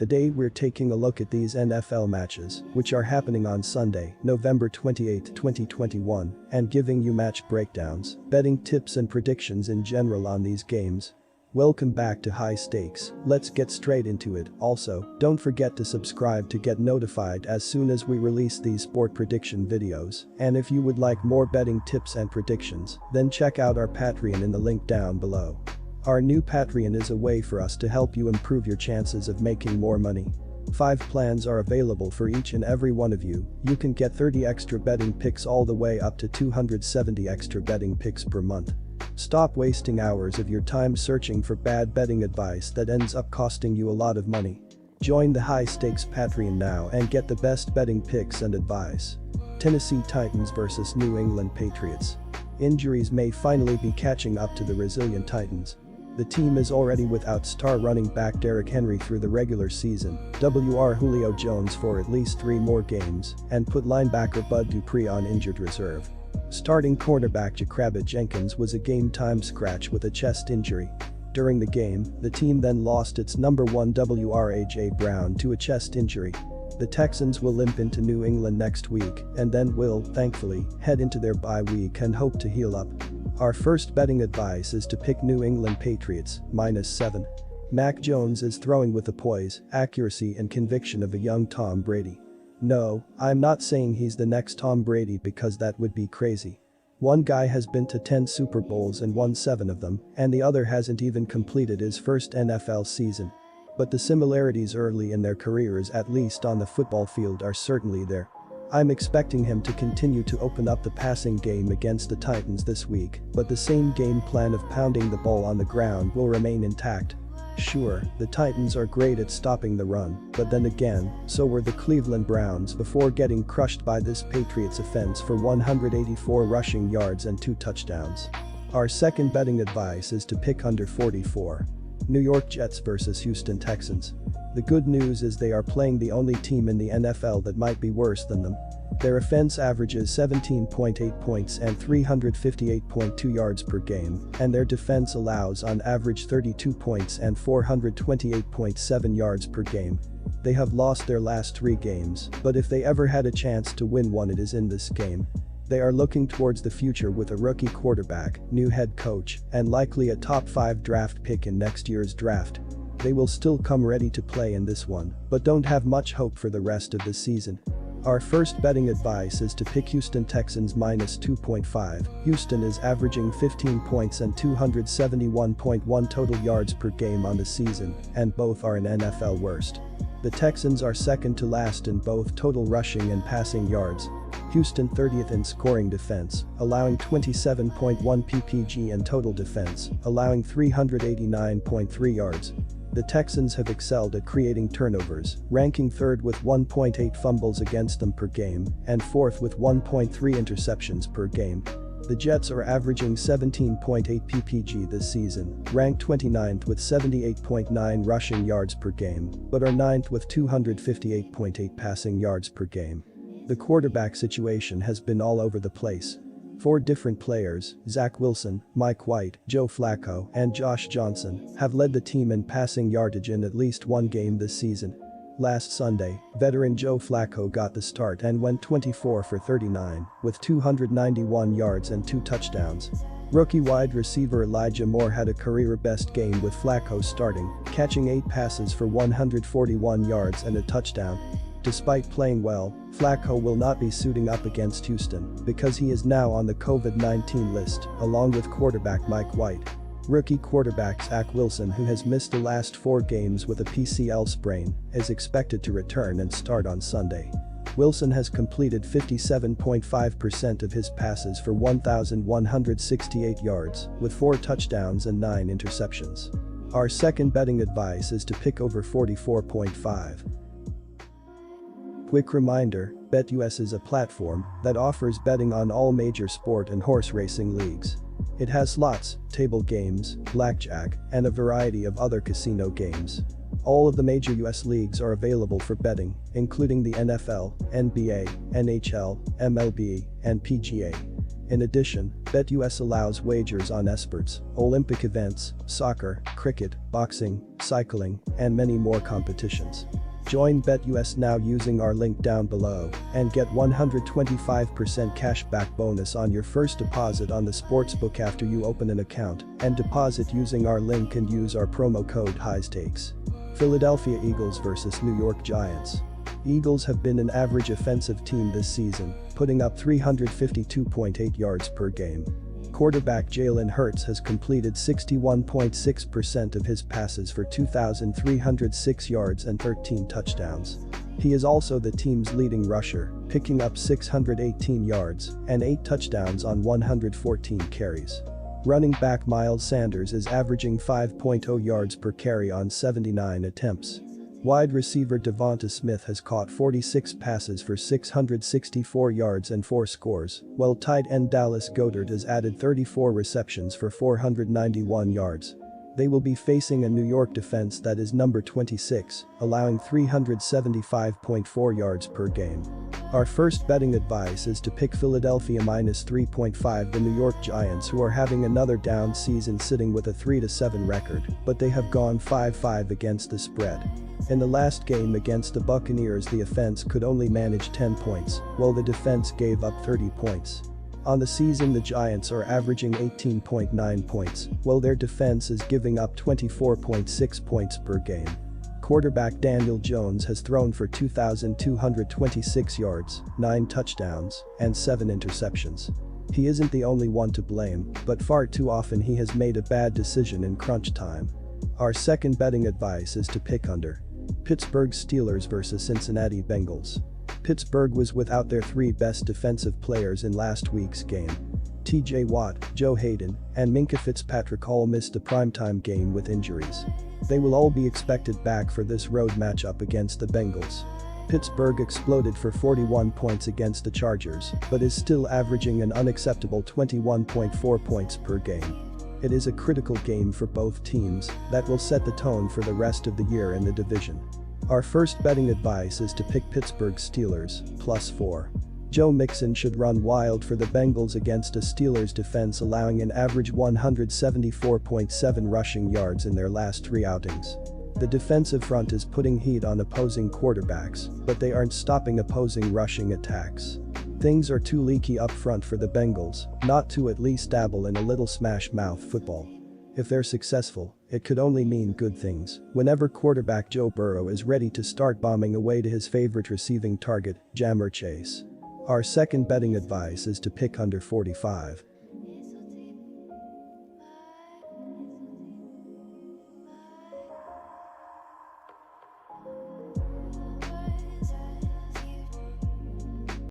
Today we're taking a look at these NFL matches, which are happening on Sunday, November 28, 2021, and giving you match breakdowns, betting tips and predictions in general on these games. Welcome back to High Stakes, let's get straight into it. Also, don't forget to subscribe to get notified as soon as we release these sport prediction videos, and if you would like more betting tips and predictions, then check out our Patreon in the link down below. Our new Patreon is a way for us to help you improve your chances of making more money. 5 plans are available for each and every one of you. You can get 30 extra betting picks all the way up to 270 extra betting picks per month. Stop wasting hours of your time searching for bad betting advice that ends up costing you a lot of money. Join the High Stakes Patreon now and get the best betting picks and advice. Tennessee Titans vs New England Patriots. Injuries may finally be catching up to the resilient Titans. The team is already without star running back Derrick Henry through the regular season, WR Julio Jones for at least 3 more games, and put linebacker Bud Dupree on injured reserve. Starting cornerback Ja'Carry Jenkins was a game-time scratch with a chest injury. During the game, the team then lost its number 1 A.J. Brown to a chest injury. The Texans will limp into New England next week and then will, thankfully, head into their bye week and hope to heal up. Our first betting advice is to pick New England Patriots, -7. Mac Jones is throwing with the poise, accuracy and conviction of a young Tom Brady. No, I'm not saying he's the next Tom Brady because that would be crazy. One guy has been to 10 Super Bowls and won 7 of them, and the other hasn't even completed his first NFL season. But the similarities early in their careers, at least on the football field, are certainly there. I'm expecting him to continue to open up the passing game against the Titans this week, but the same game plan of pounding the ball on the ground will remain intact. Sure, the Titans are great at stopping the run, but then again, so were the Cleveland Browns before getting crushed by this Patriots offense for 184 rushing yards and 2 touchdowns. Our second betting advice is to pick under 44. New York Jets vs Houston Texans. The good news is they are playing the only team in the NFL that might be worse than them. Their offense averages 17.8 points and 358.2 yards per game, and their defense allows on average 32 points and 428.7 yards per game. They have lost their last 3 games, but if they ever had a chance to win one, it is in this game. They are looking towards the future with a rookie quarterback, new head coach, and likely a top 5 draft pick in next year's draft. They will still come ready to play in this one, but don't have much hope for the rest of the season. Our first betting advice is to pick Houston Texans -2.5. Houston is averaging 15 points and 271.1 total yards per game on the season, and both are an NFL worst. The Texans are second to last in both total rushing and passing yards. Houston 30th in scoring defense, allowing 27.1 ppg, and total defense, allowing 389.3 yards. The Texans have excelled at creating turnovers, ranking 3rd with 1.8 fumbles against them per game and 4th with 1.3 interceptions per game. The Jets are averaging 17.8 ppg this season, ranked 29th with 78.9 rushing yards per game, but are 9th with 258.8 passing yards per game. The quarterback situation has been all over the place. 4 different players, Zach Wilson, Mike White, Joe Flacco, and Josh Johnson, have led the team in passing yardage in at least one game this season. Last Sunday, veteran Joe Flacco got the start and went 24 for 39, with 291 yards and 2 touchdowns. Rookie wide receiver Elijah Moore had a career-best game with Flacco starting, catching 8 passes for 141 yards and a touchdown. Despite playing well, Flacco will not be suiting up against Houston because he is now on the COVID-19 list, along with quarterback Mike White. Rookie quarterback Zach Wilson, who has missed the last 4 games with a PCL sprain, is expected to return and start on Sunday. Wilson has completed 57.5% of his passes for 1,168 yards, with 4 touchdowns and 9 interceptions. Our second betting advice is to pick over 44.5. Quick reminder, BetUS is a platform that offers betting on all major sport and horse racing leagues. It has slots, table games, blackjack, and a variety of other casino games. All of the major US leagues are available for betting, including the NFL, NBA, NHL, MLB, and PGA. In addition, BetUS allows wagers on esports, Olympic events, soccer, cricket, boxing, cycling, and many more competitions. Join BetUS now using our link down below and get 125% cashback bonus on your first deposit on the sportsbook after you open an account and deposit using our link and use our promo code HIGHSTAKES. Philadelphia Eagles vs New York Giants. Eagles have been an average offensive team this season, putting up 352.8 yards per game. Quarterback Jalen Hurts has completed 61.6% of his passes for 2,306 yards and 13 touchdowns. He is also the team's leading rusher, picking up 618 yards and 8 touchdowns on 114 carries. Running back Miles Sanders is averaging 5.0 yards per carry on 79 attempts. Wide receiver Devonta Smith has caught 46 passes for 664 yards and 4 scores, while tight end Dallas Goedert has added 34 receptions for 491 yards. They will be facing a New York defense that is number 26, allowing 375.4 yards per game. Our first betting advice is to pick Philadelphia -3.5. The New York Giants, who are having another down season, sitting with a 3-7 record, but they have gone 5-5 against the spread. In the last game against the Buccaneers, the offense could only manage 10 points, while the defense gave up 30 points. On the season, the Giants are averaging 18.9 points, while their defense is giving up 24.6 points per game. Quarterback Daniel Jones has thrown for 2,226 yards, 9 touchdowns, and 7 interceptions. He isn't the only one to blame, but far too often he has made a bad decision in crunch time. Our second betting advice is to pick under. Pittsburgh Steelers vs Cincinnati Bengals. Pittsburgh was without their 3 best defensive players in last week's game. TJ Watt, Joe Hayden, and Minkah Fitzpatrick all missed the primetime game with injuries. They will all be expected back for this road matchup against the Bengals. Pittsburgh exploded for 41 points against the Chargers, but is still averaging an unacceptable 21.4 points per game. It is a critical game for both teams that will set the tone for the rest of the year in the division. Our first betting advice is to pick Pittsburgh Steelers, +4. Joe Mixon should run wild for the Bengals against a Steelers defense allowing an average 174.7 rushing yards in their last 3 outings. The defensive front is putting heat on opposing quarterbacks, but they aren't stopping opposing rushing attacks. Things are too leaky up front for the Bengals not to at least dabble in a little smash-mouth football. If they're successful, it could only mean good things whenever quarterback Joe Burrow is ready to start bombing away to his favorite receiving target, Ja'Marr Chase. Our second betting advice is to pick under 45.